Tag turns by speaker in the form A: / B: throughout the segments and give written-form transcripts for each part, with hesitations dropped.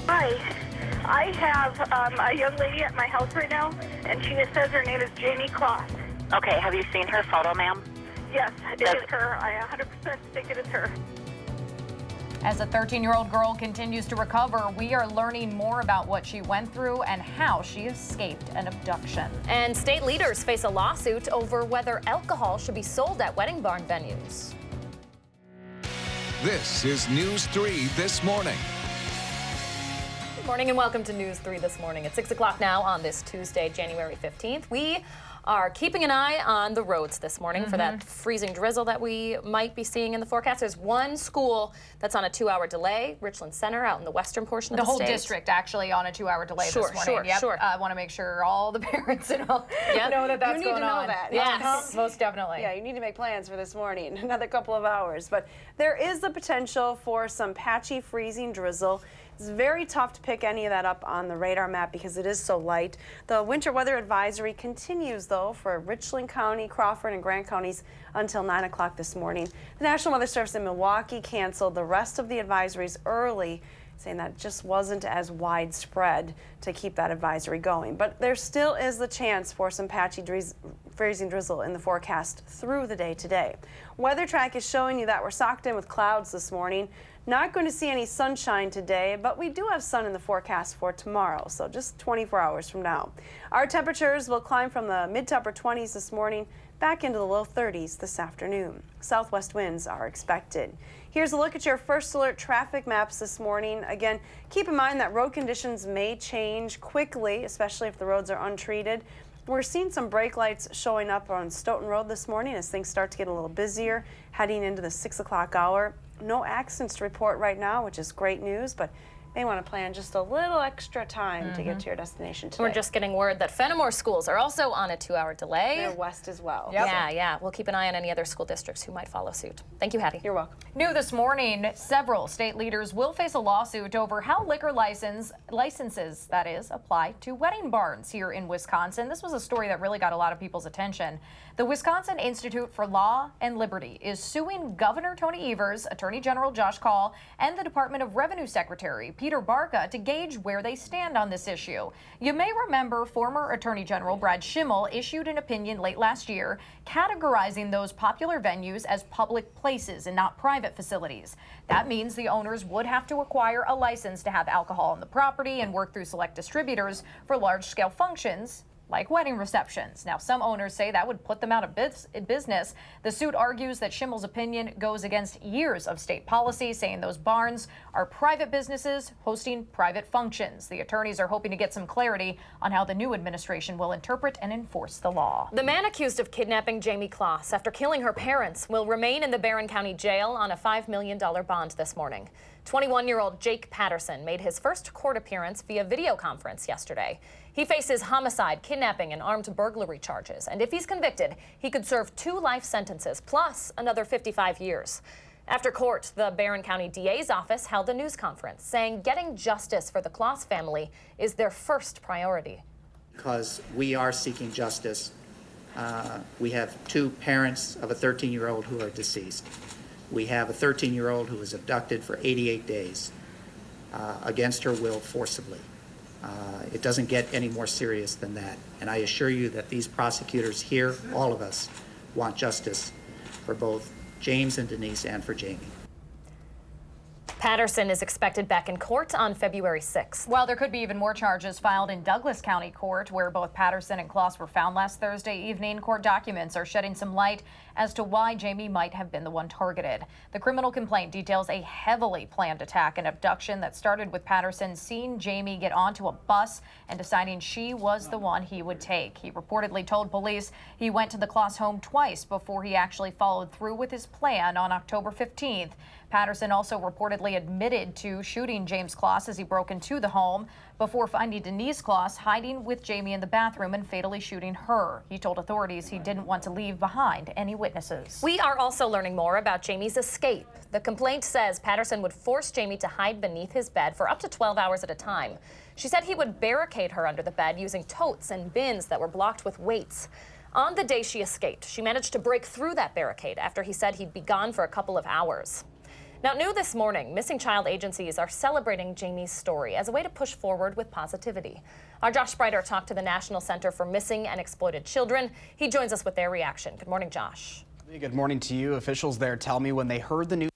A: Hi. I have a young lady at my house right now, and she says her name is Jamie Kloss.
B: Okay, have you seen her photo, ma'am?
A: Yes, it is her. I 100% think it is her.
C: As a 13-year-old girl continues to recover, we are learning more about what she went through and how she escaped an abduction.
D: And state leaders face a lawsuit over whether alcohol should be sold at wedding barn venues.
E: This is News 3 This Morning.
D: Good morning and welcome to News 3 This Morning. It's 6 o'clock now on this Tuesday, January 15th. We are keeping an eye on the roads this morning for that freezing drizzle that we might be seeing in the forecast. There's one school that's on a 2-hour delay, Richland Center, out in the western portion of the state.
C: The whole district actually on a 2-hour delay this morning.
D: Sure.
C: I want to make sure all the parents and all know that that's
F: you need
C: going
F: to know
C: on.
F: that.
C: Yes, most definitely.
F: Yeah, you need to make plans for this morning, another couple of hours. But there is the potential for some patchy freezing drizzle. It's very tough to pick any of that up on the radar map because it is so light. The winter weather advisory continues, though, for Richland County, Crawford, and Grant counties until 9 o'clock this morning. The National Weather Service in Milwaukee canceled the rest of the advisories early, saying that it just wasn't as widespread to keep that advisory going. But there still is the chance for some patchy freezing drizzle in the forecast through the day today. Weather Track is showing you that we're socked in with clouds this morning. Not going to see any sunshine today, but we do have sun in the forecast for tomorrow, so just 24 hours from now. Our temperatures will climb from the mid to upper 20s this morning back into the low 30s this afternoon. Southwest winds are expected. Here's a look at your first alert traffic maps this morning. Again, keep in mind that road conditions may change quickly, especially if the roads are untreated. We're seeing some brake lights showing up on Stoughton Road this morning as things start to get a little busier heading into the 6 o'clock hour. No accidents to report right now, which is great news, but may want to plan just a little extra time to get to your destination today.
D: We're just getting word that Fenimore schools are also on a 2-hour delay.
F: They're west as well.
C: Yep.
D: Yeah. We'll keep an eye on any other school districts who might follow suit. Thank you, Hattie.
F: You're welcome.
C: New this morning, several state leaders will face a lawsuit over how liquor licenses, that is, apply to wedding barns here in Wisconsin. This was a story that really got a lot of people's attention. The Wisconsin Institute for Law and Liberty is suing Governor Tony Evers, Attorney General Josh Kaul, and the Department of Revenue Secretary Peter Barca to gauge where they stand on this issue. You may remember former Attorney General Brad Schimmel issued an opinion late last year categorizing those popular venues as public places and not private facilities. That means the owners would have to acquire a license to have alcohol on the property and work through select distributors for large-scale functions like wedding receptions. Now, some owners say that would put them out of business. The suit argues that Schimmel's opinion goes against years of state policy, saying those barns are private businesses hosting private functions. The attorneys are hoping to get some clarity on how the new administration will interpret and enforce the law.
D: The man accused of kidnapping Jamie Kloss after killing her parents will remain in the Barron County Jail on a $5 million bond this morning. 21-year-old Jake Patterson made his first court appearance via video conference yesterday. He faces homicide, kidnapping, and armed burglary charges. And if he's convicted, he could serve 2 life sentences plus another 55 years. After court, the Barron County DA's office held a news conference saying getting justice for the Kloss family is their first priority.
G: Because we are seeking justice. We have 2 parents of a 13-year-old who are deceased. We have a 13-year-old who was abducted for 88 days against her will forcibly. It doesn't get any more serious than that. And I assure you that these prosecutors here, all of us, want justice for both James and Denise and for Jamie.
D: Patterson is expected back in court on February 6th.
C: Well, there could be even more charges filed in Douglas County Court, where both Patterson and Kloss were found last Thursday evening. Court documents are shedding some light as to why Jamie might have been the one targeted. The criminal complaint details a heavily planned attack and abduction that started with Patterson seeing Jamie get onto a bus and deciding she was the one he would take. He reportedly told police he went to the Kloss home twice before he actually followed through with his plan on October 15th. Patterson also reportedly admitted to shooting James Kloss as he broke into the home before finding Denise Kloss hiding with Jamie in the bathroom and fatally shooting her. He told authorities he didn't want to leave behind any witnesses.
D: We are also learning more about Jamie's escape. The complaint says Patterson would force Jamie to hide beneath his bed for up to 12 hours at a time. She said he would barricade her under the bed using totes and bins that were blocked with weights. On the day she escaped, she managed to break through that barricade after he said he'd be gone for a couple of hours. Now, new this morning, missing child agencies are celebrating Jamie's story as a way to push forward with positivity. Our Josh Spreiter talked to the National Center for Missing and Exploited Children. He joins us with their reaction. Good morning, Josh.
H: Good morning to you. Officials there tell me when they heard the news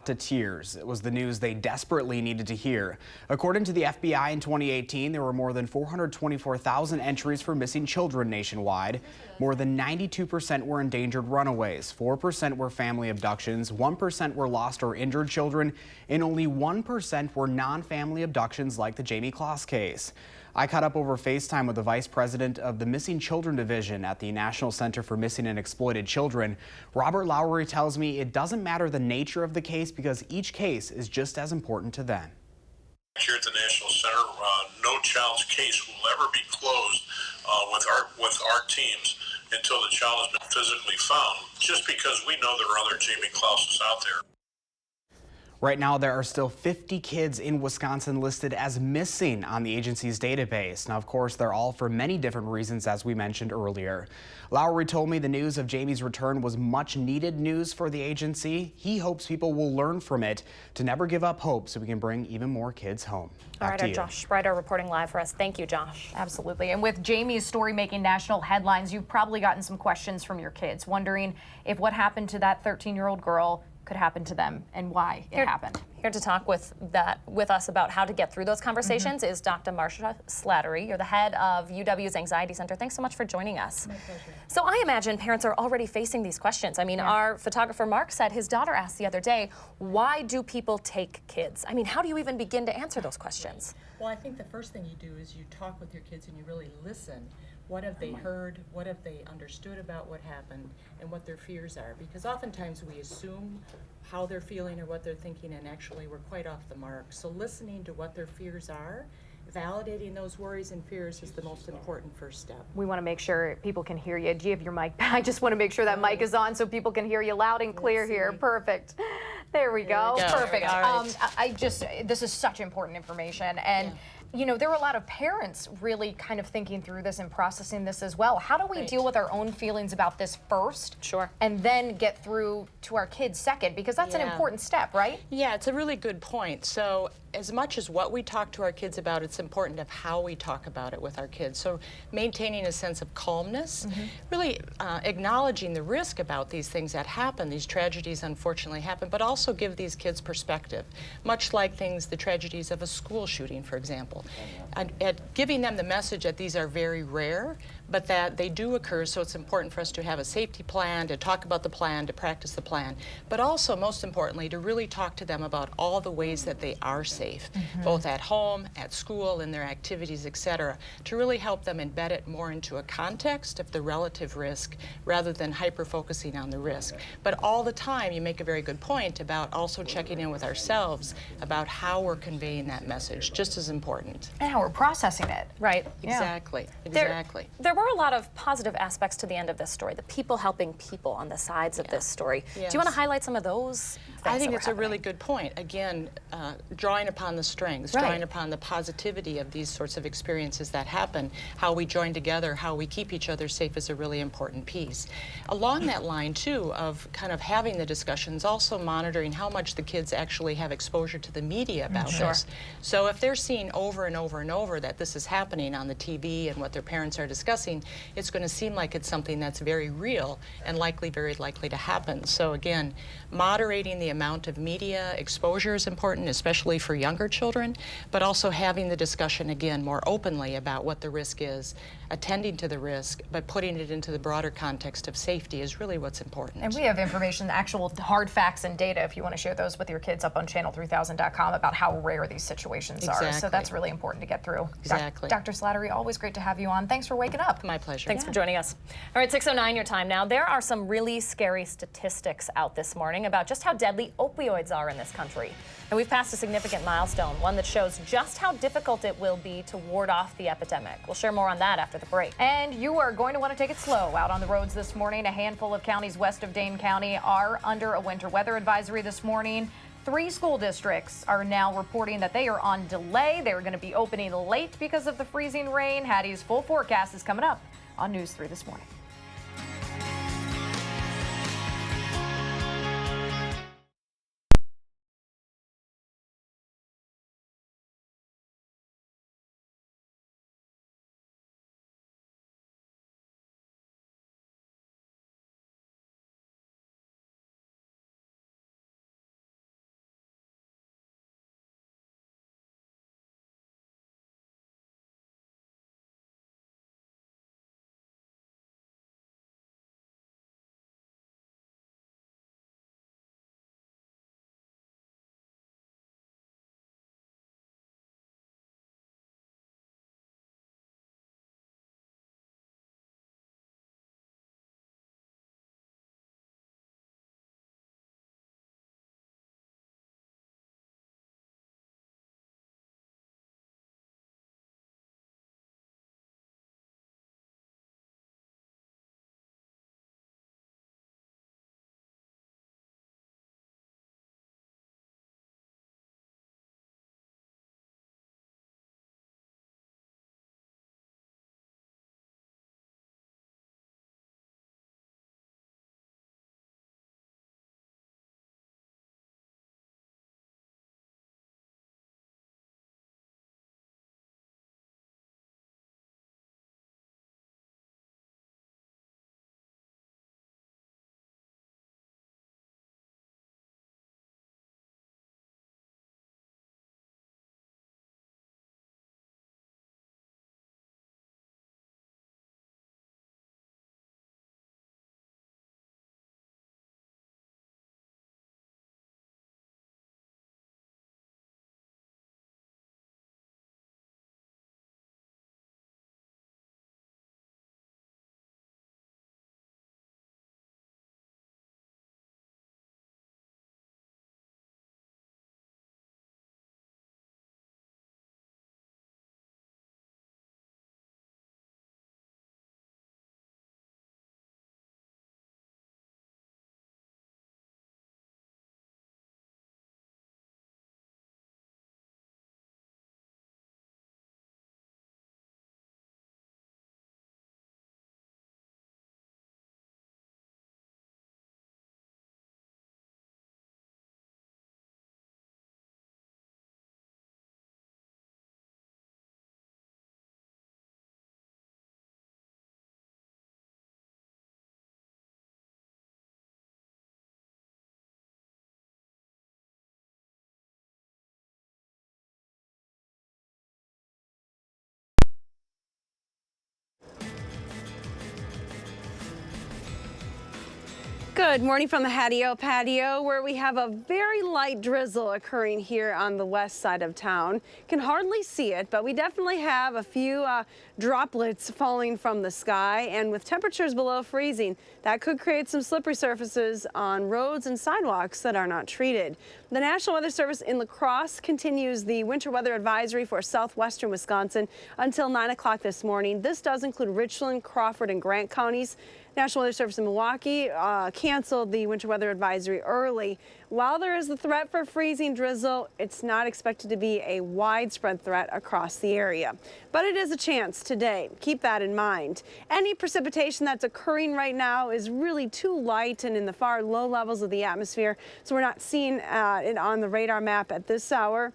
H: to tears. It was the news they desperately needed to hear. According to the FBI in 2018, there were more than 424,000 entries for missing children nationwide. More than 92% were endangered runaways, 4% were family abductions, 1% were lost or injured children, and only 1% were non-family abductions like the Jamie Kloss case. I caught up over FaceTime with the Vice President of the Missing Children Division at the National Center for Missing and Exploited Children. Robert Lowry tells me it doesn't matter the nature of the case because each case is just as important to them.
I: Here at the National Center, no child's case will ever be closed with our teams until the child has been physically found, just because we know there are other Jamie Klosses out there.
H: Right now, there are still 50 kids in Wisconsin listed as missing on the agency's database. Now, of course, they're all for many different reasons, as we mentioned earlier. Lowry told me the news of Jamie's return was much needed news for the agency. He hopes people will learn from it to never give up hope so we can bring even more kids home.
D: All right, our Josh Spreiter reporting live for us. Thank you, Josh.
C: Absolutely. And with Jamie's story making national headlines, you've probably gotten some questions from your kids, wondering if what happened to that 13-year-old girl could happen to them and why it happened.
D: Here to talk with us about how to get through those conversations is Dr. Marcia Slattery. You're the head of UW's Anxiety Center. Thanks so much for joining us.
J: My pleasure.
D: So I imagine parents are already facing these questions. I mean, our photographer Mark said his daughter asked the other day, why do people take kids? I mean, how do you even begin to answer those questions?
J: Well, I think the first thing you do is you talk with your kids and you really listen. What have they heard? What have they understood about what happened and what their fears are? Because oftentimes we assume how they're feeling or what they're thinking, and actually we're quite off the mark. So listening to what their fears are, validating those worries and fears is the most important first step.
C: We want to make sure people can hear you. Do you have your mic? I just want to make sure that mic is on so people can hear you loud and clear here. Perfect. There we go. Perfect. This is such important information. And you know, there were a lot of parents really kind of thinking through this and processing this as well. How do we deal with our own feelings about this first?
D: Sure.
C: And then get through to our kids second? Because that's an important step, right?
J: Yeah, it's a really good point. So as much as what we talk to our kids about, it's important of how we talk about it with our kids. So maintaining a sense of calmness, really acknowledging the risk about these things that happen, these tragedies unfortunately happen, but also give these kids perspective, much like the tragedies of a school shooting, for example. And giving them the message that these are very rare, but that they do occur, so it's important for us to have a safety plan, to talk about the plan, to practice the plan, but also, most importantly, to really talk to them about all the ways that they are safe, both at home, at school, in their activities, etc., to really help them embed it more into a context of the relative risk rather than hyper-focusing on the risk. But all the time, you make a very good point about also checking in with ourselves about how we're conveying that message, just as important.
C: And how we're processing it.
D: Right.
J: Exactly. Exactly.
D: There were a lot of positive aspects to the end of this story, the people helping people on the sides of this story.
J: Yes.
D: Do you want to highlight some of those things?
J: I think it's a really good point. Again, drawing upon the strengths, drawing upon the positivity of these sorts of experiences that happen, how we join together, how we keep each other safe is a really important piece. Along that line, too, of kind of having the discussions, also monitoring how much the kids actually have exposure to the media about this. So if they're seeing over and over and over that this is happening on the TV and what their parents are discussing, it's going to seem like it's something that's very real and very likely to happen. So again, moderating the amount of media exposure is important, especially for younger children, but also having the discussion again more openly about what the risk is, attending to the risk, but putting it into the broader context of safety is really what's important.
C: And we have information, actual hard facts and data, if you want to share those with your kids, up on channel3000.com about how rare these situations are. So that's really important to get through.
J: Exactly.
C: Dr. Slattery, always great to have you on. Thanks for waking up.
J: My pleasure.
D: Thanks for joining us. All right, 6:09 your time now. There are some really scary statistics out this morning about just how deadly opioids are in this country. And we've passed a significant milestone, one that shows just how difficult it will be to ward off the epidemic. We'll share more on that after the break. And you are going to want to take it slow out on the roads this morning. A handful of counties west of Dane County are under a winter weather advisory this morning. 3 school districts are now reporting that they are on delay. They're going to be opening late because of the freezing rain. Hattie's full forecast is coming up on News 3 this morning.
F: Good morning from the patio, where we have a very light drizzle occurring here on the west side of town. Can hardly see it, but we definitely have a few droplets falling from the sky, and with temperatures below freezing, that could create some slippery surfaces on roads and sidewalks that are not treated. The National Weather Service in La Crosse continues the winter weather advisory for southwestern Wisconsin until 9 o'clock this morning. This does include Richland, Crawford, and Grant counties. National Weather Service in Milwaukee canceled the winter weather advisory early. While there is the threat for freezing drizzle, it's not expected to be a widespread threat across the area. But it is a chance today. Keep that in mind. Any precipitation that's occurring right now is really too light and in the far low levels of the atmosphere, so we're not seeing it on the radar map at this hour.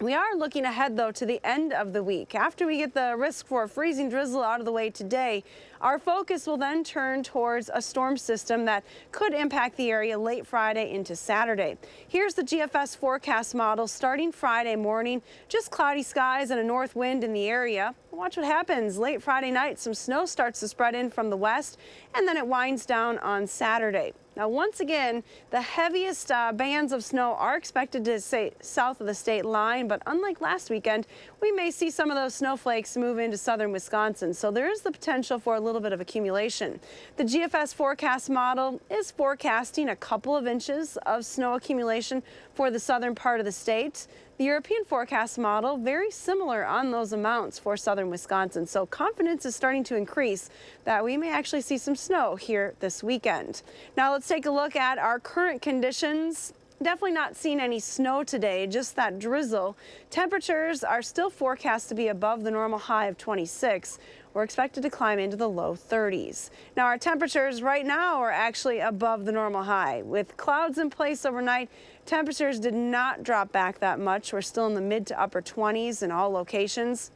F: We are looking ahead, though, to the end of the week. After we get the risk for freezing drizzle out of the way today, our focus will then turn towards a storm system that could impact the area late Friday into Saturday. Here's the GFS forecast model starting Friday morning. Just cloudy skies and a north wind in the area. Watch what happens late Friday night. Some snow starts to spread in from the west, and then it winds down on Saturday. Now, once again, the heaviest bands of snow are expected to stay south of the state line, but unlike last weekend, we may see some of those snowflakes move into southern Wisconsin, so there is the potential for a little bit of accumulation. The GFS forecast model is forecasting a couple of inches of snow accumulation for the southern part of the state. The European forecast model, very similar on those amounts for southern Wisconsin, so confidence is starting to increase that we may actually see some snow here this weekend. Now let's take a look at our current conditions. Definitely not seeing any snow today, just that drizzle. Temperatures are still forecast to be above the normal high of 26. We're expected to climb into the low 30s. Now our temperatures right now are actually above the normal high. With clouds in place overnight, temperatures did not drop back that much. We're still in the mid to upper 20s in all locations.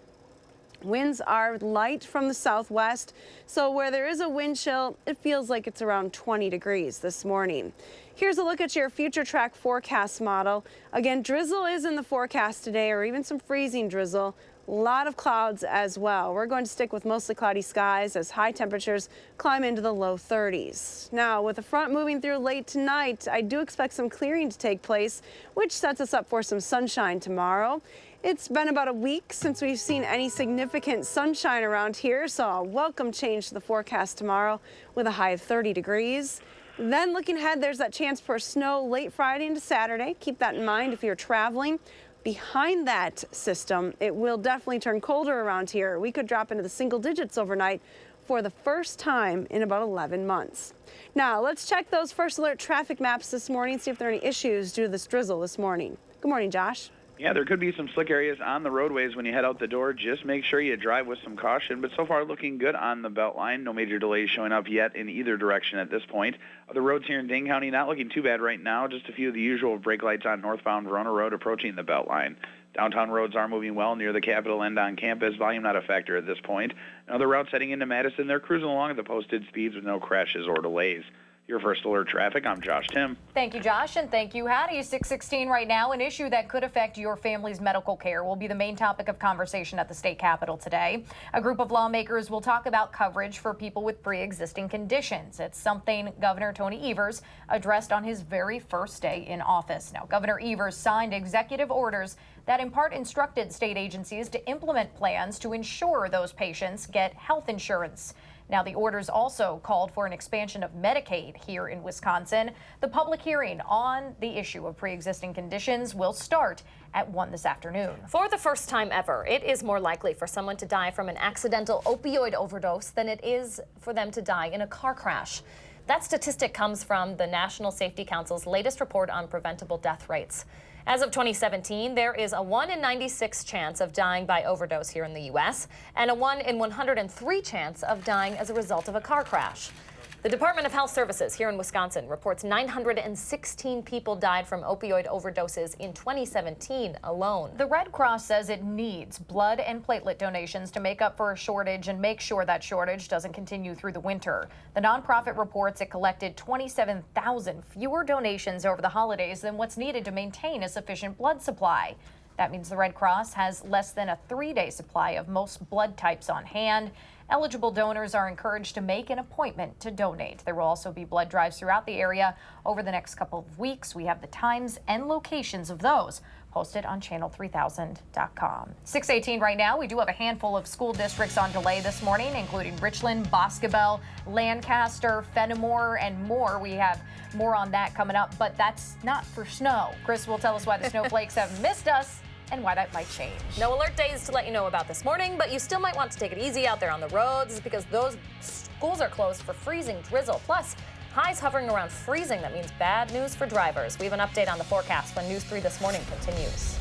F: Winds are light from the southwest, so where there is a wind chill, it feels like it's around 20 degrees this morning. Here's a look at your future track forecast model. Again, drizzle is in the forecast today, or even some freezing drizzle. A lot of clouds as well. We're going to stick with mostly cloudy skies as high temperatures climb into the low 30s. Now, with the front moving through late tonight, I do expect some clearing to take place, which sets us up for some sunshine tomorrow. It's been about a week since we've seen any significant sunshine around here, so a welcome change to the forecast tomorrow with a high of 30 degrees. Then looking ahead, there's that chance for snow late Friday into Saturday. Keep that in mind if you're traveling. Behind that system, it will definitely turn colder around here. We could drop into the single digits overnight for the first time in about 11 months. Now, let's check those first alert traffic maps this morning, see if there are any issues due to this drizzle this morning. Good morning, Josh.
K: Yeah, there could be some slick areas on the roadways when you head out the door. Just make sure you drive with some caution. But so far, looking good on the Beltline. No major delays showing up yet in either direction at this point. The roads here in Dane County not looking too bad right now. Just a few of the usual brake lights on northbound Verona Road approaching the Beltline. Downtown roads are moving well near the Capitol and on campus. Volume not a factor at this point. Other routes heading into Madison, they're cruising along at the posted speeds with no crashes or delays. Your first alert traffic, I'm Josh Tim.
C: Thank you, Josh, and thank you, Hattie. 6:16 right now. An issue that could affect your family's medical care will be the main topic of conversation at the state capitol today. A group of lawmakers will talk about coverage for people with pre-existing conditions. It's something Governor Tony Evers addressed on his very first day in office. Now, Governor Evers signed executive orders that in part instructed state agencies to implement plans to ensure those patients get health insurance. Now, the orders also called for an expansion of Medicaid here in Wisconsin. The public hearing on the issue of pre-existing conditions will start at 1 this afternoon.
D: For the first time ever, it is more likely for someone to die from an accidental opioid overdose than it is for them to die in a car crash. That statistic comes from the National Safety Council's latest report on preventable death rates. As of 2017, there is a 1 in 96 chance of dying by overdose here in the U.S. and a 1 in 103 chance of dying as a result of a car crash. The Department of Health Services here in Wisconsin reports 916 people died from opioid overdoses in 2017 alone.
C: The Red Cross says it needs blood and platelet donations to make up for a shortage and make sure that shortage doesn't continue through the winter. The nonprofit reports it collected 27,000 fewer donations over the holidays than what's needed to maintain a sufficient blood supply. That means the Red Cross has less than a 3-day supply of most blood types on hand. Eligible donors are encouraged to make an appointment to donate. There will also be blood drives throughout the area over the next couple of weeks. We have the times and locations of those posted on channel3000.com. 6:18 right now. We do have a handful of school districts on delay this morning, including Richland, Boscobel, Lancaster, Fenimore, and more. We have more on that coming up, but that's not for snow. Chris will tell us why the snowflakes have missed us and why that might change.
D: No alert days to let you know about this morning, but you still might want to take it easy out there on the roads because those schools are closed for freezing drizzle. Plus, highs hovering around freezing. That means bad news for drivers. We have an update on the forecast when News 3 This Morning continues.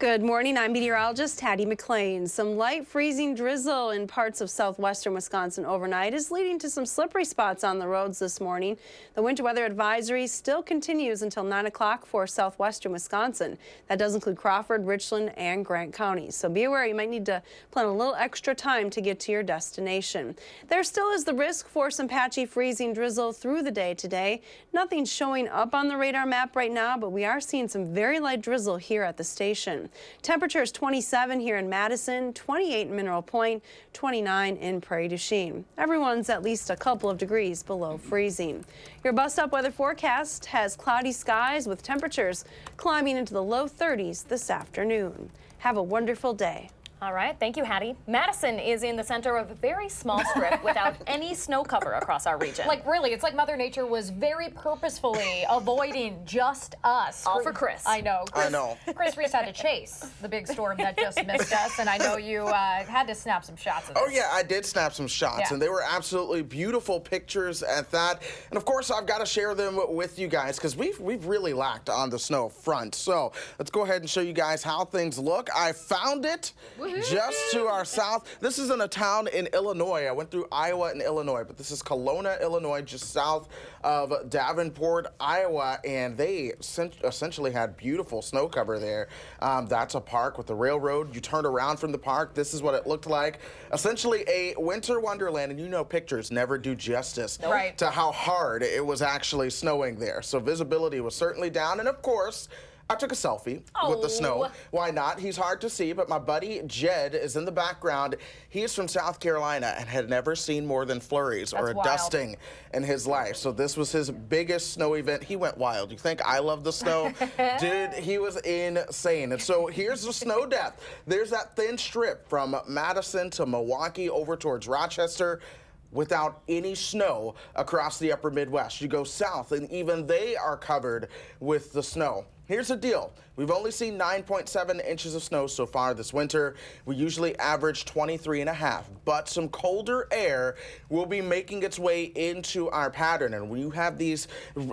F: Good morning. I'm meteorologist Hattie McLean. Some light freezing drizzle in parts of southwestern Wisconsin overnight is leading to some slippery spots on the roads this morning. The winter weather advisory still continues until 9 o'clock for southwestern Wisconsin. That does include Crawford, Richland, and Grant counties. So be aware you might need to plan a little extra time to get to your destination. There still is the risk for some patchy freezing drizzle through the day today. Nothing showing up on the radar map right now, but we are seeing some very light drizzle here at the station. Temperature is 27 here in Madison, 28 in Mineral Point, 29 in Prairie du Chien. Everyone's at least a couple of degrees below freezing. Your Bus Stop weather forecast has cloudy skies with temperatures climbing into the low 30s this afternoon. Have a wonderful day.
D: All right, thank you, Hattie. Madison is in the center of a very small strip without any snow cover across our region.
C: Like, really, it's like Mother Nature was very purposefully avoiding just us.
D: All for Chris.
C: I know.
L: I know.
C: Chris Reese had to chase the big storm that just missed us, and I know you had to snap some shots of this.
L: Oh yeah, I did snap some shots,
C: Yeah.
L: and they were absolutely beautiful pictures at that. And of course, I've got to share them with you guys because we've really lacked on the snow front. So let's go ahead and show you guys how things look. I found it just to our south. This is in a town in Illinois. I went through Iowa and Illinois, but this is Kelowna, Illinois, just south of Davenport, Iowa, and they essentially had beautiful snow cover there. That's a park with the railroad. You turn around from the park, this is what it looked like. Essentially a winter wonderland, and you know pictures never do justice to how hard it was actually snowing there. So visibility was certainly down, and of course, I took a selfie with the snow. Why not? He's hard to see, but my buddy Jed is in the background. He is from South Carolina and had never seen more than flurries or a dusting in his life. So this was his biggest snow event. He went wild. You think I love the snow? Dude, he was insane. And so here's the snow depth. There's that thin strip from Madison to Milwaukee over towards Rochester, without any snow across the upper Midwest. You go south, and even they are covered with the snow. Here's the deal. We've only seen 9.7 inches of snow so far this winter. We usually average 23.5, but some colder air will be making its way into our pattern. And when you have these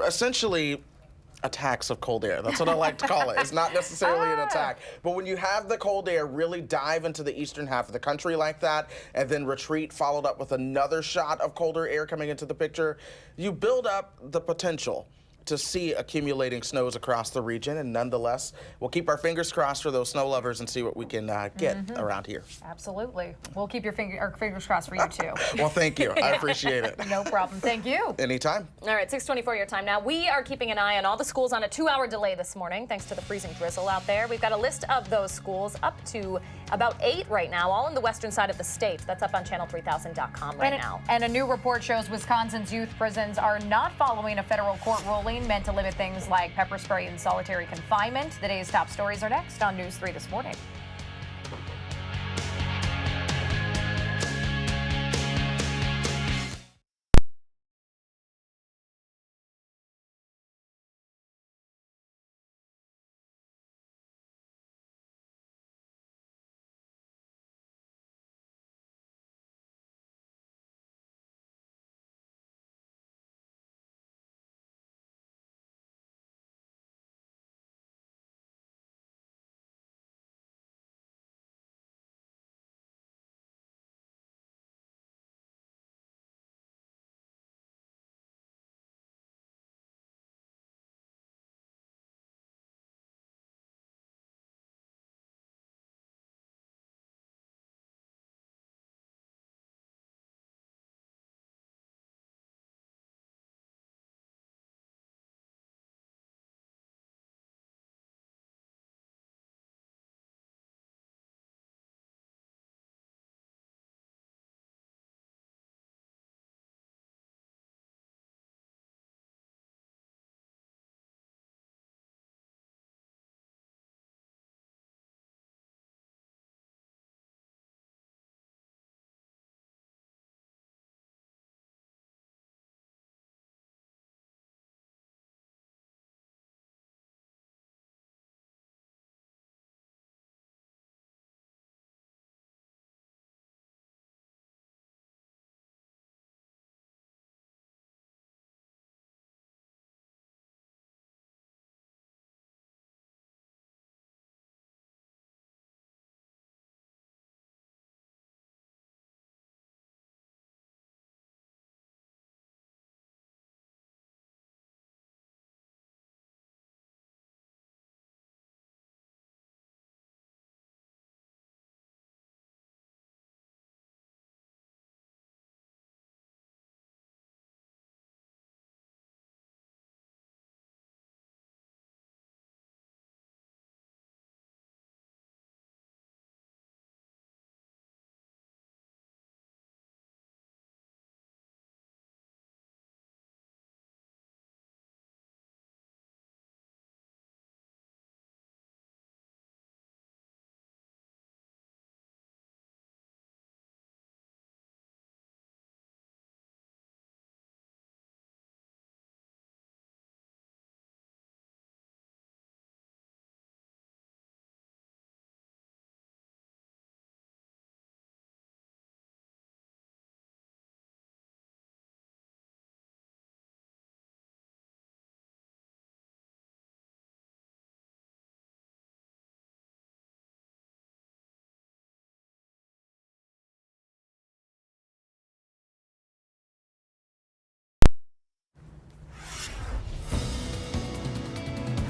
L: essentially attacks of cold air. That's what I like to call it. It's not necessarily an attack. But when you have the cold air really dive into the eastern half of the country like that, and then retreat followed up with another shot of colder air coming into the picture, you build up the potential to see accumulating snows across the region, and nonetheless, we'll keep our fingers crossed for those snow lovers and see what we can get around here.
C: Absolutely. We'll keep our fingers crossed for you, too.
L: Well, thank you. I appreciate it.
C: No problem. Thank you.
L: Anytime.
D: All right, 6:24 your time now. We are keeping an eye on all the schools on a 2-hour delay this morning, thanks to the freezing drizzle out there. We've got a list of those schools up to about 8 right now, all on the western side of the state. That's up on channel3000.com right now.
C: And a new report shows Wisconsin's youth prisons are not following a federal court ruling meant to limit things like pepper spray and solitary confinement. The day's top stories are next on News 3 this morning.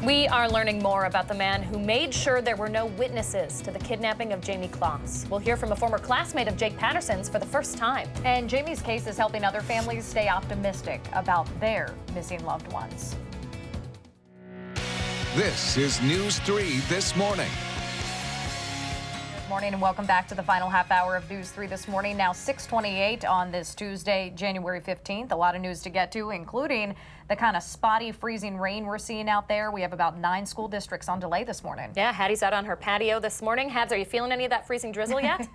D: We are learning more about the man who made sure there were no witnesses to the kidnapping of Jamie Kloss. We'll hear from a former classmate of Jake Patterson's for the first time.
C: And Jamie's case is helping other families stay optimistic about their missing loved ones.
E: This is News 3 This Morning.
C: Good morning and welcome back to the final half hour of News 3 This Morning. Now 6:28 on this Tuesday, January 15th. A lot of news to get to, including the kind of spotty freezing rain we're seeing out there. We have about 9 school districts on delay this morning.
D: Yeah, Hattie's out on her patio this morning. Hads, are you feeling any of that freezing drizzle yet?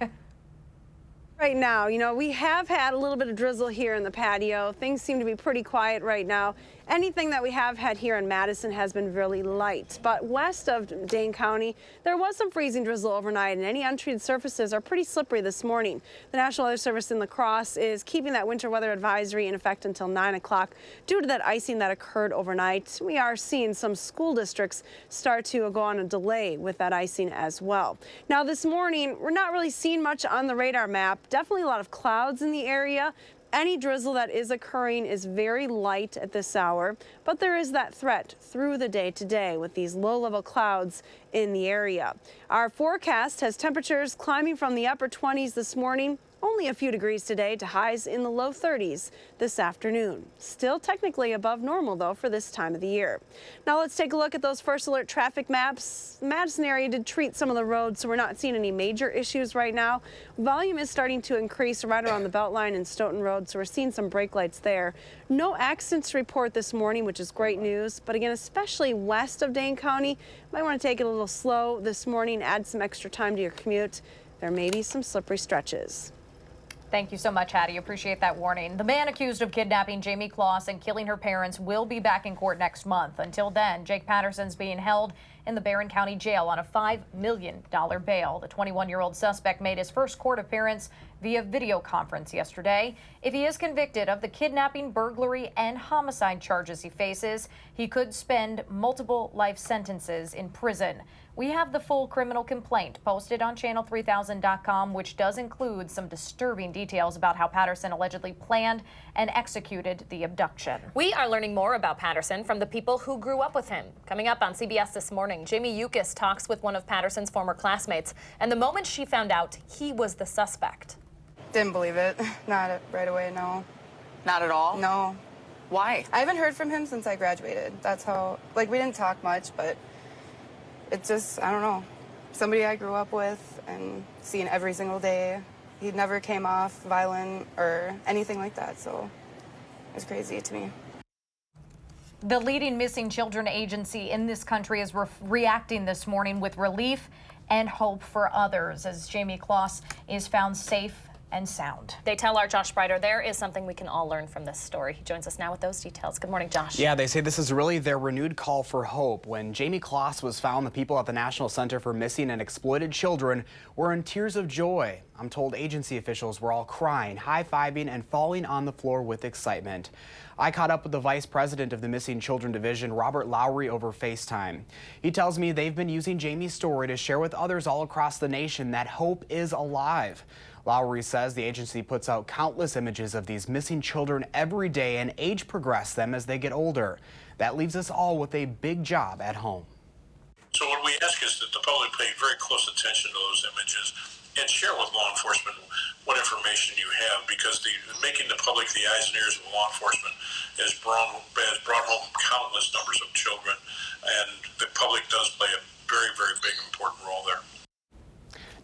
F: Right now, we have had a little bit of drizzle here in the patio. Things seem to be pretty quiet right now. Anything that we have had here in Madison has been really light, but west of Dane County, there was some freezing drizzle overnight, and any untreated surfaces are pretty slippery this morning. The National Weather Service in La Crosse is keeping that winter weather advisory in effect until 9 o'clock due to that icing that occurred overnight. We are seeing some school districts start to go on a delay with that icing as well. Now this morning, we're not really seeing much on the radar map. Definitely a lot of clouds in the area. Any drizzle that is occurring is very light at this hour, but there is that threat through the day today with these low-level clouds in the area. Our forecast has temperatures climbing from the upper 20s this morning, only a few degrees today, to highs in the low 30s this afternoon. Still technically above normal, though, for this time of the year. Now let's take a look at those first alert traffic maps. The Madison area did treat some of the roads, so we're not seeing any major issues right now. Volume is starting to increase right around the Beltline and Stoughton Road, so we're seeing some brake lights there. No accidents to report this morning, which is great news. But again, especially west of Dane County, you might want to take it a little slow this morning, add some extra time to your commute. There may be some slippery stretches.
C: Thank you so much, Hattie. Appreciate that warning. The man accused of kidnapping Jamie Kloss and killing her parents will be back in court next month. Until then, Jake Patterson's being held in the Barron County Jail on a $5 million bail. The 21-year-old suspect made his first court appearance via video conference yesterday. If he is convicted of the kidnapping, burglary, and homicide charges he faces, he could spend multiple life sentences in prison. We have the full criminal complaint posted on channel3000.com, which does include some disturbing details about how Patterson allegedly planned and executed the abduction.
D: We are learning more about Patterson from the people who grew up with him. Coming up on CBS This Morning, Jamie Yukis talks with one of Patterson's former classmates, and the moment she found out he was the suspect.
M: Didn't believe it. Not right away, no.
B: Not at all?
M: No.
B: Why?
M: I haven't heard from him since I graduated. That's how, we didn't talk much, but it's just, I don't know. Somebody I grew up with and seen every single day. He never came off violent or anything like that, so it was crazy to me.
C: The leading missing children agency in this country is reacting this morning with relief and hope for others as Jamie Kloss is found safe and sound.
D: They tell our Josh Brighter there is something we can all learn from this story. He joins us now with those details. Good morning, Josh.
H: Yeah, they say this is really their renewed call for hope. When Jamie Kloss was found, the people at the National Center for Missing and Exploited Children were in tears of joy. I'm told agency officials were all crying, high-fiving, and falling on the floor with excitement. I caught up with the vice president of the Missing Children Division, Robert Lowry, over FaceTime. He tells me they've been using Jamie's story to share with others all across the nation that hope is alive. Lowry says the agency puts out countless images of these missing children every day and age progress them as they get older. That leaves us all with a big job at home.
I: So what we ask is that the public pay very close attention to those images and share with law enforcement what information you have, because making the public the eyes and ears of law enforcement has brought home countless numbers of children, and the public does play a very, very big important role there.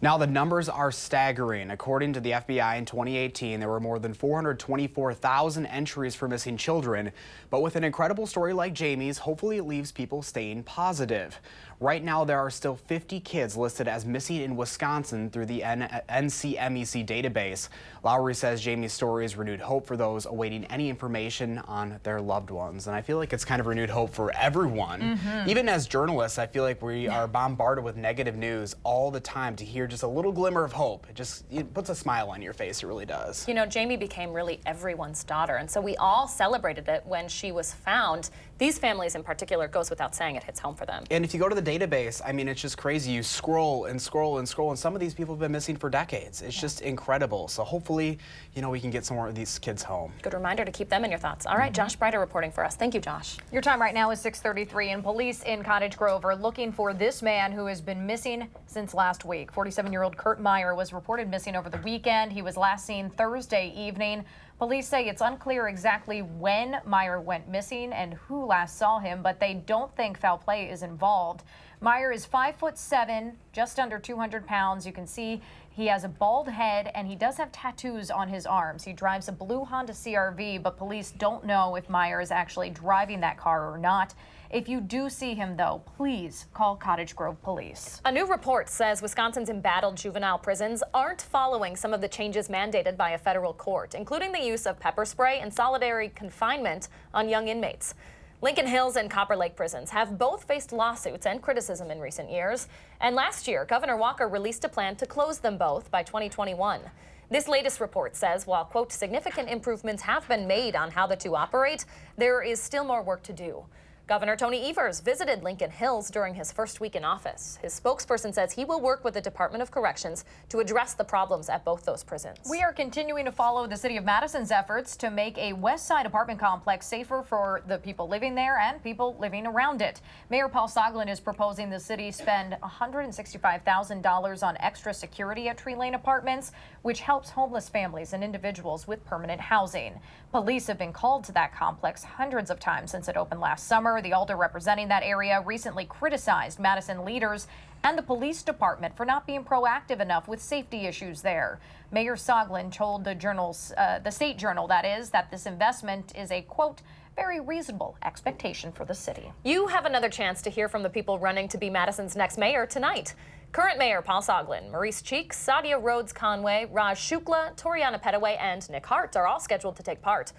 H: Now, the numbers are staggering. According to the FBI in 2018, there were more than 424,000 entries for missing children. But with an incredible story like Jamie's, hopefully it leaves people staying positive. Right now, there are still 50 kids listed as missing in Wisconsin through the NCMEC database. Lowry says Jamie's story has renewed hope for those awaiting any information on their loved ones. And I feel like it's kind of renewed hope for everyone. Even as journalists, I feel like we are bombarded with negative news all the time. To hear just a little glimmer of hope, it puts a smile on your face. It really does.
D: You know, Jamie became really everyone's daughter, and so we all celebrated it when she was found. these families in particular, goes without saying, it hits home for them.
H: And if you go to the database, I mean, it's just crazy. You scroll and scroll and scroll, and some of these people have been missing for decades. It's just incredible. So hopefully, you know, we can get some more of these kids home.
D: Good reminder to keep them in your thoughts. All right, Josh Breiter reporting for us. Thank you, Josh.
C: Your time right now is 6:33, and police in Cottage Grove are looking for this man who has been missing since last week. 47-year-old Kurt Meyer was reported missing over the weekend. He was last seen Thursday evening. Police say it's unclear exactly when Meyer went missing and who last saw him, but they don't think foul play is involved. Meyer is 5'7", just under 200 pounds. You can see he has a bald head and he does have tattoos on his arms. He drives a blue Honda CR-V, but police don't know if Meyer is actually driving that car or not. If you do see him, though, please call Cottage Grove Police.
D: A new report says Wisconsin's embattled juvenile prisons aren't following some of the changes mandated by a federal court, including the use of pepper spray and solitary confinement on young inmates. Lincoln Hills and Copper Lake prisons have both faced lawsuits and criticism in recent years. And last year, Governor Walker released a plan to close them both by 2021. This latest report says while, quote, significant improvements have been made on how the two operate, there is still more work to do. Governor Tony Evers visited Lincoln Hills during his first week in office. His spokesperson says he will work with the Department of Corrections to address the problems at both those prisons.
C: We are continuing to follow the city of Madison's efforts to make a West Side apartment complex safer for the people living there and people living around it. Mayor Paul Soglin is proposing the city spend $165,000 on extra security at Tree Lane Apartments, which helps homeless families and individuals with permanent housing. Police have been called to that complex hundreds of times since it opened last summer. The alder representing that area recently criticized Madison leaders and the police department for not being proactive enough with safety issues there. Mayor Soglin told the State Journal, that is, that this investment is a, quote, very reasonable expectation for the city.
D: You have another chance to hear from the people running to be Madison's next mayor tonight. Current Mayor Paul Soglin, Maurice Cheeks, Sadia Rhodes-Conway, Raj Shukla, Toriana Petaway, and Nick Hart are all scheduled to take part.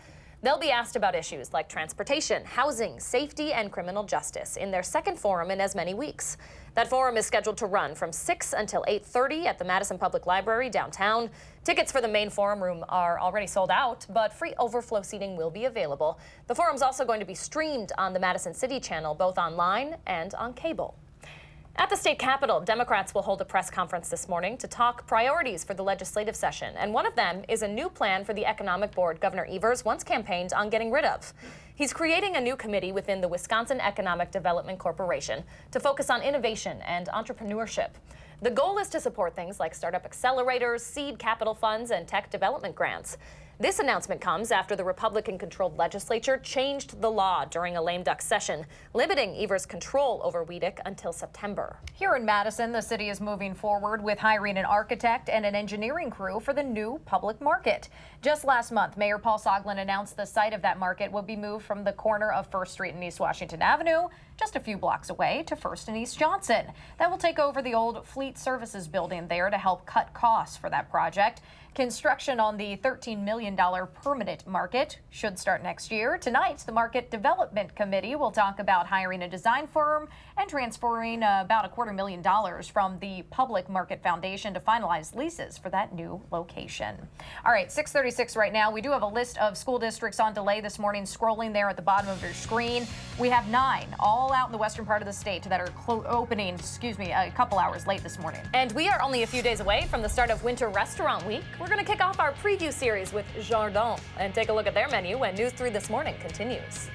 D: They'll be asked about issues like transportation, housing, safety, and criminal justice in their second forum in as many weeks. That forum is scheduled to run from 6 until 8:30 at the Madison Public Library downtown. Tickets for the main forum room are already sold out, but free overflow seating will be available. The forum's also going to be streamed on the Madison City Channel, both online and on cable. At the state capitol, Democrats will hold a press conference this morning to talk priorities for the legislative session, and one of them is a new plan for the economic board Governor Evers once campaigned on getting rid of. He's creating a new committee within the Wisconsin Economic Development Corporation to focus on innovation and entrepreneurship. The goal is to support things like startup accelerators, seed capital funds, and tech development grants. This announcement comes after the Republican-controlled legislature changed the law during a lame duck session, limiting Evers' control over WISC until September.
C: Here in Madison, the city is moving forward with hiring an architect and an engineering crew for the new public market. Just last month, Mayor Paul Soglin announced the site of that market will be moved from the corner of 1st Street and East Washington Avenue, just a few blocks away, to 1st and East Johnson. That will take over the old Fleet Services building there to help cut costs for that project. Construction on the $13 million permanent market should start next year. Tonight, the Market Development Committee will talk about hiring a design firm and transferring about $250,000 from the Public Market Foundation to finalize leases for that new location. All right, 6:36 right now. We do have a list of school districts on delay this morning, scrolling there at the bottom of your screen. We have 9 all out in the western part of the state that are opening, a couple hours late this morning.
D: And we are only a few days away from the start of Winter Restaurant Week. We're going to kick off our preview series with Jardin and take a look at their menu when News 3 This Morning continues.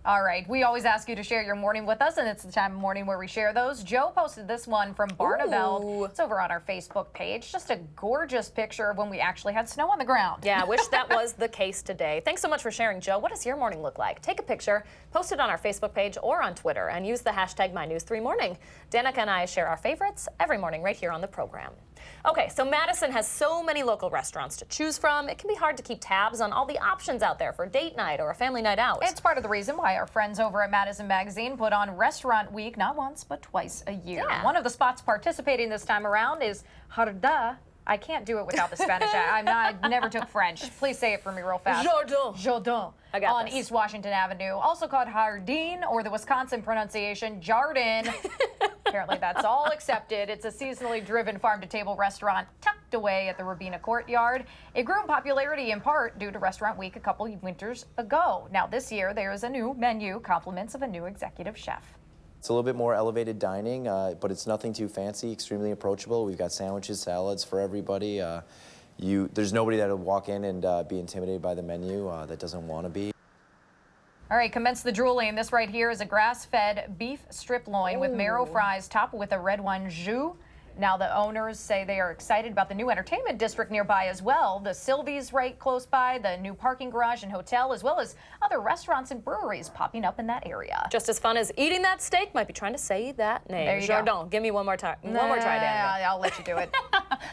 C: All right, we always ask you to share your morning with us, and it's the time of morning where we share those. Joe posted this one from Barneveld.
D: Ooh.
C: It's over on our Facebook page. Just a gorgeous picture of when we actually had snow on the ground.
D: Yeah, I wish that was the case today. Thanks so much for sharing, Joe. What does your morning look like? Take a picture, post it on our Facebook page or on Twitter, and use the hashtag MyNews3Morning. Danica and I share our favorites every morning right here on the program. Okay, so Madison has so many local restaurants to choose from. It can be hard to keep tabs on all the options out there for date night or a family night out.
C: It's part of the reason why our friends over at Madison Magazine put on Restaurant Week not once, but twice a year.
D: Yeah.
C: One of the spots participating this time around is Jarda. I can't do it without the Spanish. I never took French. Please say it for me real fast. Jardin.
D: I got
C: on
D: this.
C: East Washington Avenue, also called Jardin, or the Wisconsin pronunciation Jardin. Apparently that's all accepted. It's a seasonally driven farm-to-table restaurant tucked away at the Rabina Courtyard. It grew in popularity in part due to Restaurant Week a couple winters ago. Now this year there is a new menu, compliments of a new executive chef.
N: It's a little bit more elevated dining, but it's nothing too fancy, extremely approachable. We've got sandwiches, salads for everybody. There's nobody that'll walk in and be intimidated by the menu that doesn't want to be.
C: All right, commence the drooling. This right here is a grass-fed beef strip loin with marrow fries topped with a red wine jus. Now the owners say they are excited about the new entertainment district nearby as well. The Sylvie's right close by, the new parking garage and hotel, as well as other restaurants and breweries popping up in that area.
D: Just as fun as eating that steak might be trying to say that name.
C: There you
D: Jardin.
C: go.
D: Give me one more try. One more try, Danica.
C: I'll let you do it.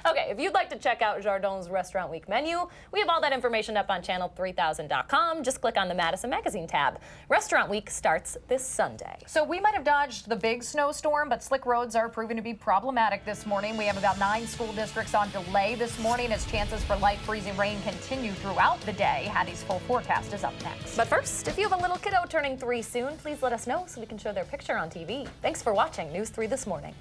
D: Okay, if you'd like to check out Jardin's Restaurant Week menu, we have all that information up on channel3000.com. Just click on the Madison Magazine tab. Restaurant Week starts this Sunday.
C: So we might have dodged the big snowstorm, but slick roads are proving to be problematic this morning. We have about 9 school districts on delay this morning as chances for light freezing rain continue throughout the day. Hattie's full forecast is up next.
D: But first, if you have a little kiddo turning 3 soon, please let us know so we can show their picture on TV. Thanks for watching News 3 This Morning.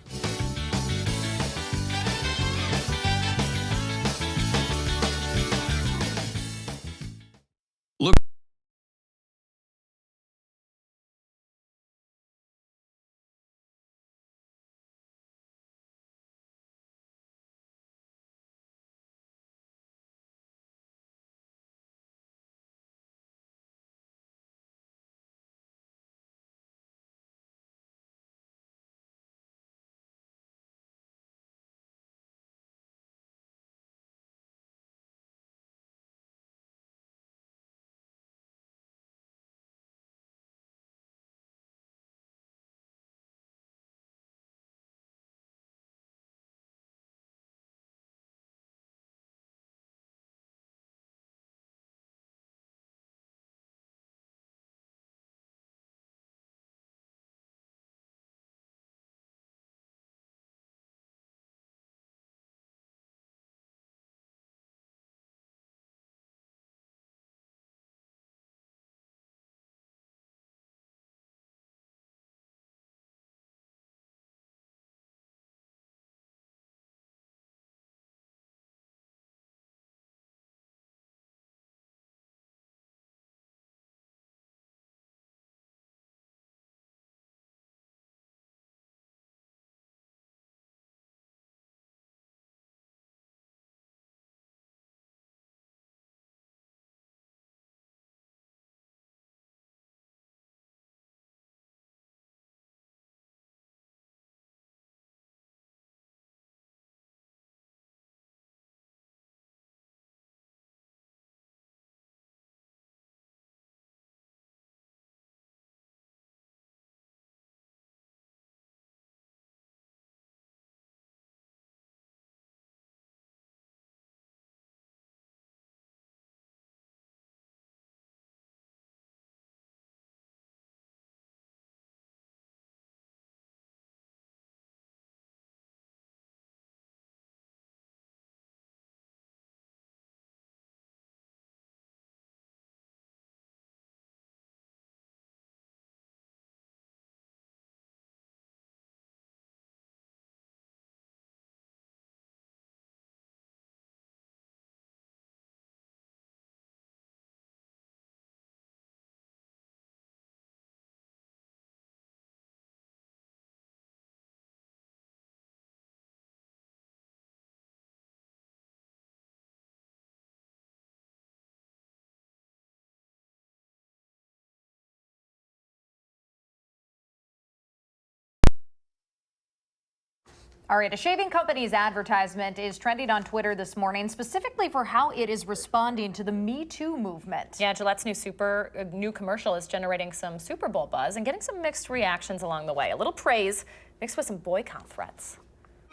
C: All right, a shaving company's advertisement is trending on Twitter this morning, specifically for how it is responding to the Me Too movement.
D: Yeah, Gillette's new commercial is generating some Super Bowl buzz and getting some mixed reactions along the way. A little praise mixed with some boycott threats.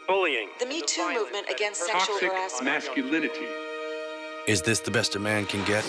O: Bullying.
P: The Me Too movement against sexual
O: Toxic
P: harassment.
O: masculinity.
Q: Is this the best a man can get?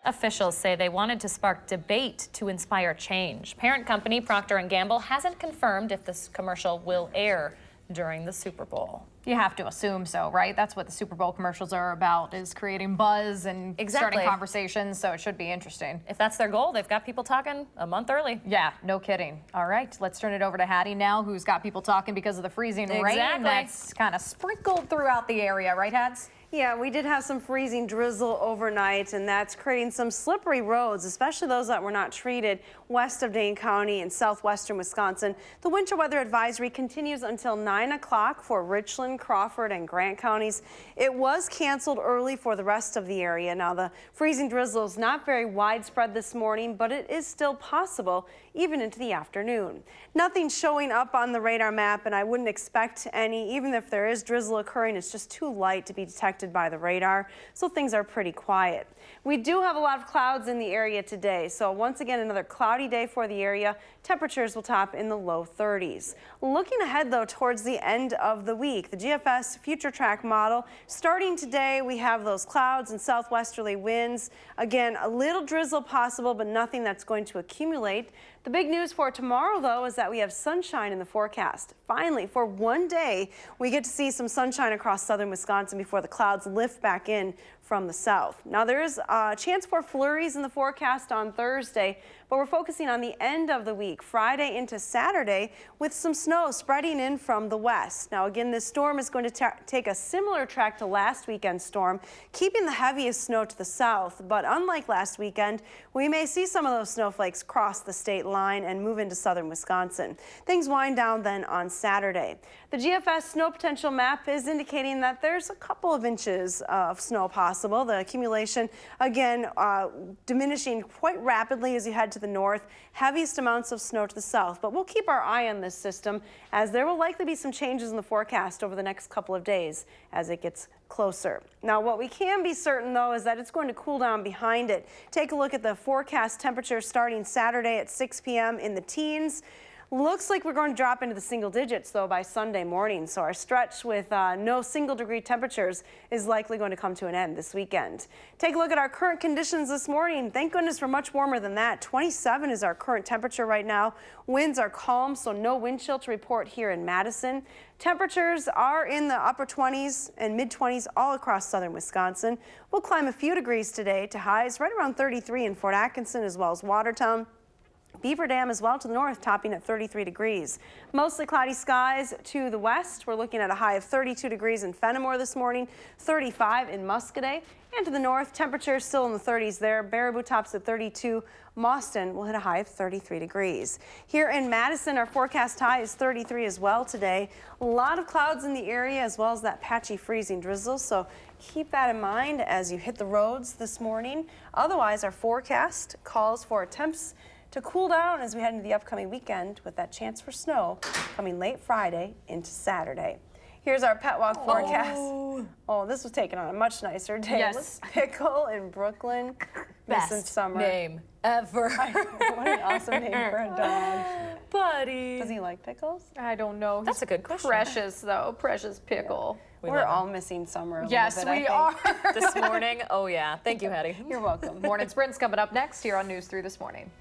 D: Officials say they wanted to spark debate to inspire change. Parent company Procter & Gamble hasn't confirmed if this commercial will air during the Super Bowl.
C: You have to assume so, right? That's what the Super Bowl commercials are about, is creating buzz and starting conversations, so it should be interesting.
D: If that's their goal, they've got people talking a month early.
C: Yeah, no kidding. All right, let's turn it over to Hattie now, who's got people talking because of the freezing rain that's kind of sprinkled throughout the area, right, Hads?
F: Yeah, we did have some freezing drizzle overnight, and that's creating some slippery roads, especially those that were not treated west of Dane County and southwestern Wisconsin. The winter weather advisory continues until 9 o'clock for Richland, Crawford, and Grant counties. It was canceled early for the rest of the area. Now, the freezing drizzle is not very widespread this morning, but it is still possible even into the afternoon. Nothing showing up on the radar map, and I wouldn't expect any. Even if there is drizzle occurring, it's just too light to be detected by the radar, so things are pretty quiet. We do have a lot of clouds in the area today, so once again another cloudy day for the area. Temperatures will top in the low 30s. Looking ahead though towards the end of the week, the GFS future track model starting today, we have those clouds and southwesterly winds. Again, a little drizzle possible, but nothing that's going to accumulate. The big news for tomorrow, though, is that we have sunshine in the forecast. Finally, for one day, we get to see some sunshine across southern Wisconsin before the clouds lift back in from the south. Now, there is a chance for flurries in the forecast on Thursday, but we're focusing on the end of the week, Friday into Saturday, with some snow spreading in from the west. Now, again, this storm is going to take a similar track to last weekend's storm, keeping the heaviest snow to the south. But unlike last weekend, we may see some of those snowflakes cross the state line and move into southern Wisconsin. Things wind down then on Saturday. The GFS snow potential map is indicating that there's a couple of inches of snow possible. The accumulation, again, diminishing quite rapidly as you head to the north. Heaviest amounts of snow to the south. But we'll keep our eye on this system, as there will likely be some changes in the forecast over the next couple of days as it gets closer. Now, what we can be certain, though, is that it's going to cool down behind it. Take a look at the forecast temperature starting Saturday at 6 p.m. in the teens. Looks like we're going to drop into the single digits, though, by Sunday morning. So our stretch with no single-degree temperatures is likely going to come to an end this weekend. Take a look at our current conditions this morning. Thank goodness we're much warmer than that. 27 is our current temperature right now. Winds are calm, so no wind chill to report here in Madison. Temperatures are in the upper 20s and mid-20s all across southern Wisconsin. We'll climb a few degrees today to highs right around 33 in Fort Atkinson as well as Watertown. Beaver Dam as well to the north, topping at 33 degrees. Mostly cloudy skies to the west. We're looking at a high of 32 degrees in Fenimore this morning, 35 in Muscoda. And to the north, temperatures still in the 30s there. Baraboo tops at 32. Mauston will hit a high of 33 degrees. Here in Madison, our forecast high is 33 as well today. A lot of clouds in the area as well as that patchy freezing drizzle, so keep that in mind as you hit the roads this morning. Otherwise, our forecast calls for temps to cool down as we head into the upcoming weekend with that chance for snow coming late Friday into Saturday. Here's our pet walk forecast. Oh, this was taken on a much nicer day.
C: Yes.
F: Pickle in Brooklyn.
D: Best
F: summer.
D: name ever.
F: What an awesome name for a dog.
D: Buddy.
F: Does he like pickles?
C: I don't know.
D: That's a good question.
C: Precious, though. Precious Pickle.
F: Yeah. We're all missing summer a
C: yes,
F: little bit,
C: we are.
D: This morning. Oh, yeah. Thank you, Hattie.
F: You're welcome.
C: Morning Sprint's coming up next here on News 3 This Morning.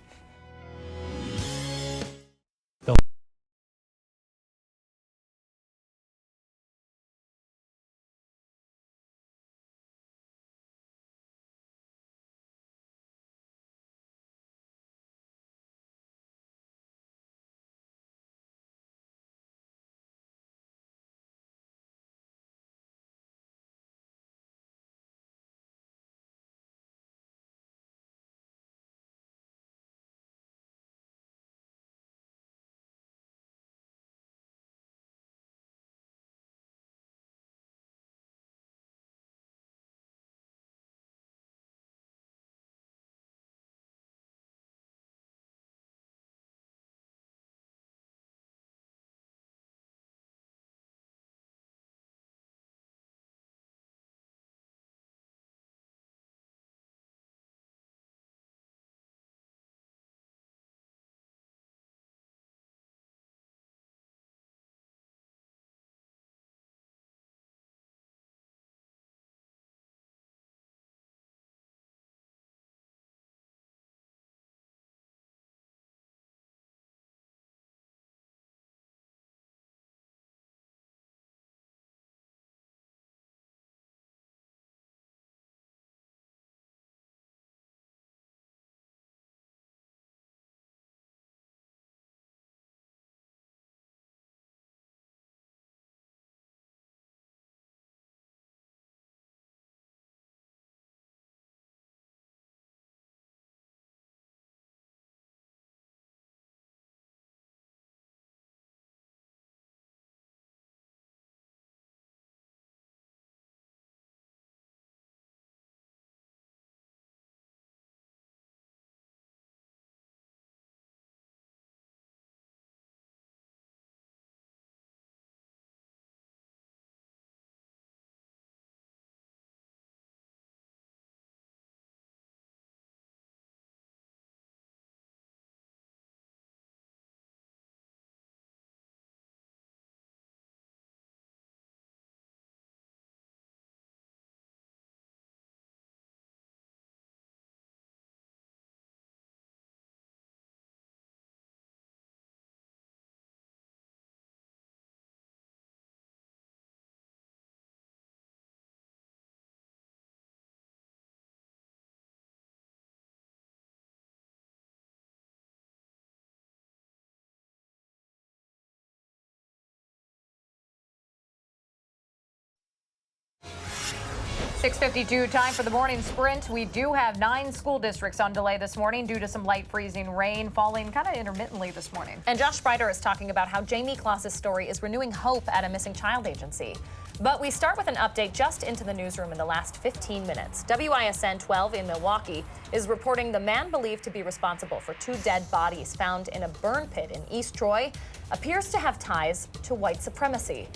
C: 6:52, time for the morning sprint. We do have 9 school districts on delay this morning due to some light freezing rain falling kind of intermittently this morning.
D: And Josh Spreiter is talking about how Jamie Kloss's story is renewing hope at a missing child agency. But we start with an update just into the newsroom in the last 15 minutes. WISN 12 in Milwaukee is reporting the man believed to be responsible for 2 dead bodies found in a burn pit in East Troy appears to have ties to white supremacy.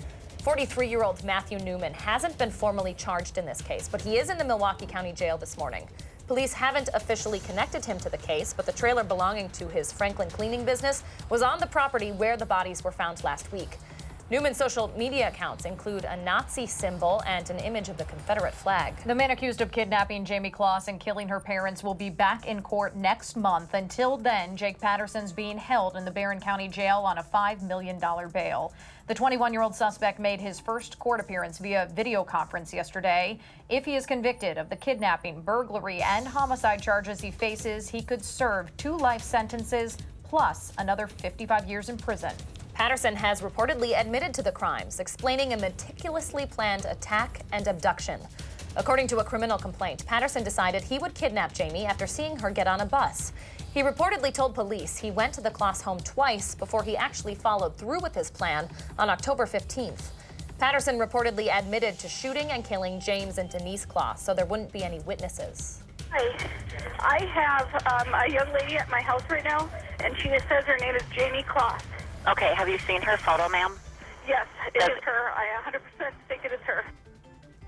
D: 43-year-old Matthew Newman hasn't been formally charged in this case, but he is in the Milwaukee County Jail this morning. Police haven't officially connected him to the case, but the trailer belonging to his Franklin cleaning business was on the property where the bodies were found last week. Newman's social media accounts include a Nazi symbol and an image of the Confederate flag.
C: The man accused of kidnapping Jamie Kloss and killing her parents will be back in court next month. Until then, Jake Patterson's being held in the Barron County Jail on a $5 million bail. The 21-year-old suspect made his first court appearance via video conference yesterday. If he is convicted of the kidnapping, burglary, and homicide charges he faces, he could serve 2 life sentences plus another 55 years in prison.
D: Patterson has reportedly admitted to the crimes, explaining a meticulously planned attack and abduction. According to a criminal complaint, Patterson decided he would kidnap Jamie after seeing her get on a bus. He reportedly told police he went to the Kloss home twice before he actually followed through with his plan on October 15th. Patterson reportedly admitted to shooting and killing James and Denise Kloss, so there wouldn't be any witnesses.
A: Hi. I have a young lady at my house right now, and she says her name is Jamie Kloss.
P: Okay, have you seen her photo, ma'am?
A: Yes, it is her. I 100% think it is her.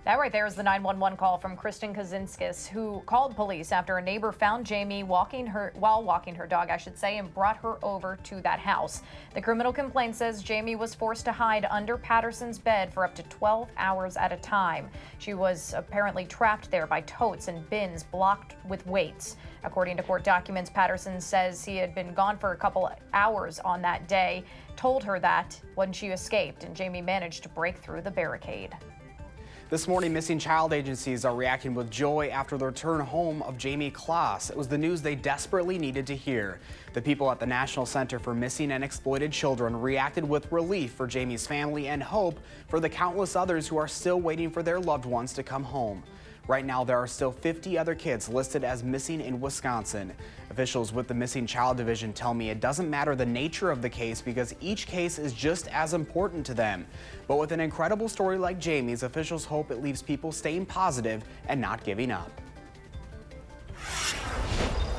C: That right there is the 911 call from Kristen Kaczynskis, who called police after a neighbor found Jamie while walking her dog, and brought her over to that house. The criminal complaint says Jamie was forced to hide under Patterson's bed for up to 12 hours at a time. She was apparently trapped there by totes and bins blocked with weights. According to court documents, Patterson says he had been gone for a couple hours on that day, told her that when she escaped, and Jamie managed to break through the barricade.
H: This morning, missing child agencies are reacting with joy after the return home of Jamie Kloss. It was the news they desperately needed to hear. The people at the National Center for Missing and Exploited Children reacted with relief for Jamie's family and hope for the countless others who are still waiting for their loved ones to come home. Right now, there are still 50 other kids listed as missing in Wisconsin. Officials with the Missing Child Division tell me it doesn't matter the nature of the case because each case is just as important to them. But with an incredible story like Jamie's, officials hope it leaves people staying positive and not giving up.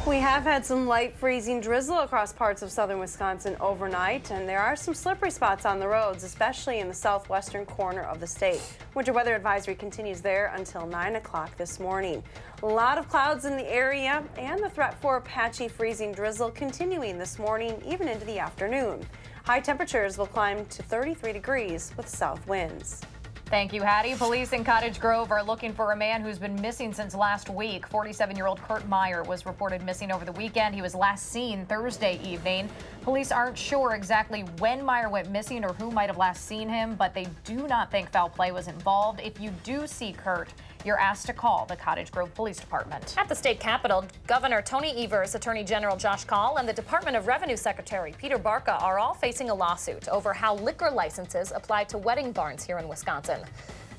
F: We have had some light freezing drizzle across parts of southern Wisconsin overnight, and there are some slippery spots on the roads, especially in the southwestern corner of the state. Winter weather advisory continues there until 9 o'clock this morning. A lot of clouds in the area, and the threat for patchy freezing drizzle continuing this morning, even into the afternoon. High temperatures will climb to 33 degrees with south winds.
C: Thank you, Hattie. Police in Cottage Grove are looking for a man who's been missing since last week. 47-year-old Kurt Meyer was reported missing over the weekend. He was last seen Thursday evening. Police aren't sure exactly when Meyer went missing or who might have last seen him, but they do not think foul play was involved. If you do see Kurt, you're asked to call the Cottage Grove Police Department.
D: At the state capitol, Governor Tony Evers, Attorney General Josh Kaul, and the Department of Revenue Secretary Peter Barca are all facing a lawsuit over how liquor licenses apply to wedding barns here in Wisconsin.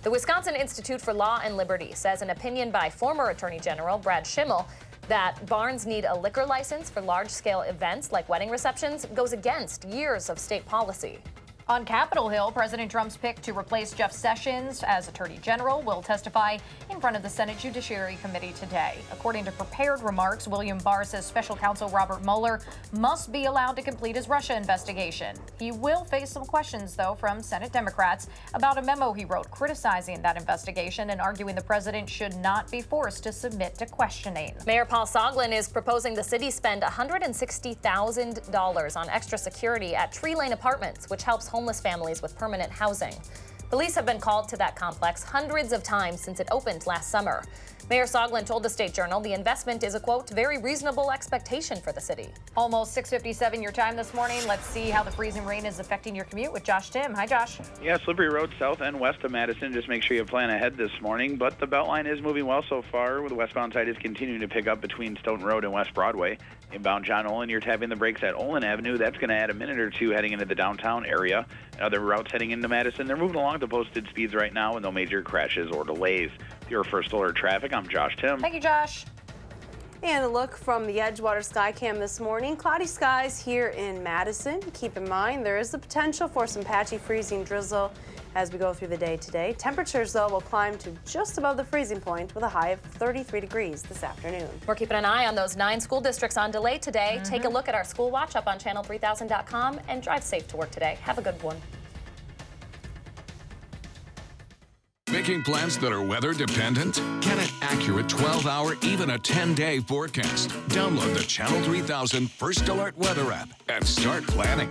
D: The Wisconsin Institute for Law and Liberty says an opinion by former Attorney General Brad Schimmel that barns need a liquor license for large-scale events like wedding receptions goes against years of state policy.
C: On Capitol Hill, President Trump's pick to replace Jeff Sessions as Attorney General will testify in front of the Senate Judiciary Committee today. According to prepared remarks, William Barr says Special Counsel Robert Mueller must be allowed to complete his Russia investigation. He will face some questions, though, from Senate Democrats about a memo he wrote criticizing that investigation and arguing the president should not be forced to submit to questioning.
D: Mayor Paul Soglin is proposing the city spend $160,000 on extra security at Tree Lane Apartments, which helps homeless families with permanent housing. Police have been called to that complex hundreds of times since it opened last summer. Mayor Soglin told the State Journal the investment is a, quote, very reasonable expectation for the city.
C: Almost 6:57 your time this morning. Let's see how the freezing rain is affecting your commute with Josh Tim. Hi, Josh.
K: Yeah, slippery roads south and west of Madison. Just make sure you plan ahead this morning. But the Beltline is moving well so far. The westbound side is continuing to pick up between Stoughton Road and West Broadway. Inbound John Olin, you're tapping the brakes at Olin Avenue. That's going to add a minute or two heading into the downtown area. Other routes heading into Madison, they're moving along the posted speeds right now with no major crashes or delays. Your First Alert Traffic, I'm Josh Tim.
C: Thank you, Josh.
F: And a look from the Edgewater Skycam this morning. Cloudy skies here in Madison. Keep in mind there is the potential for some patchy freezing drizzle as we go through the day today. Temperatures, though, will climb to just above the freezing point with a high of 33 degrees this afternoon.
D: We're keeping an eye on those 9 school districts on delay today. Take a look at our school watch up on channel3000.com and drive safe to work today. Have a good one.
E: Making plans that are weather dependent? Get an accurate 12-hour, even a 10-day forecast. Download the Channel 3000 First Alert Weather app and start planning.